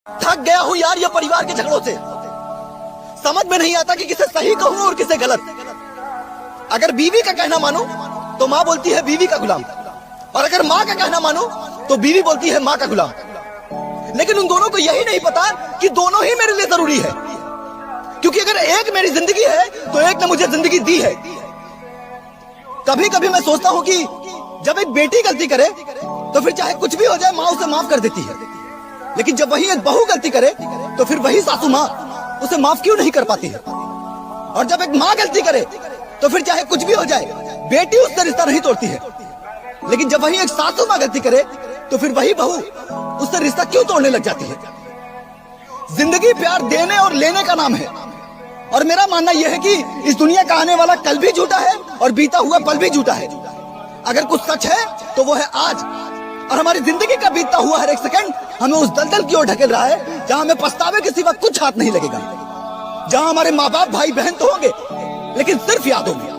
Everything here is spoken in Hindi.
थक गया हूँ यार ये परिवार के झगड़ों से। समझ में नहीं आता कि किसे सही कहूँ और किसे गलत। अगर बीवी का कहना मानो तो माँ बोलती है बीवी का गुलाम, और अगर माँ का कहना मानो तो बीवी बोलती है माँ का गुलाम। लेकिन उन दोनों को यही नहीं पता कि दोनों ही मेरे लिए जरूरी है, क्योंकि अगर एक मेरी जिंदगी है तो एक ने मुझे जिंदगी दी है। कभी कभी मैं सोचता हूँ कि जब एक बेटी गलती करे तो फिर चाहे कुछ भी हो जाए माँ उसे माफ कर देती है, लेकिन जब वही एक बहू गलती करे तो फिर वही सासू माँ उसे माफ क्यों नहीं कर पाती है। और जब एक माँ गलती करे तो फिर चाहे कुछ भी हो जाए बेटी उससे रिश्ता नहीं तोड़ती है, लेकिन जब वही एक सासू माँ गलती करे तो फिर वही बहू उससे रिश्ता क्यों तोड़ने लग जाती है। जिंदगी प्यार देने और लेने का नाम है, और मेरा मानना यह है कि इस दुनिया का आने वाला कल भी झूठा है और बीता हुआ पल भी झूठा है। अगर कुछ सच है तो वो है आज, और हमारी जिंदगी का बीतता हुआ हर एक सेकंड हमें उस दलदल की ओर ढकेल रहा है जहां हमें पछतावे के सिवा कुछ हाथ नहीं लगेगा, जहां हमारे माँ बाप भाई बहन तो होंगे लेकिन सिर्फ यादों में।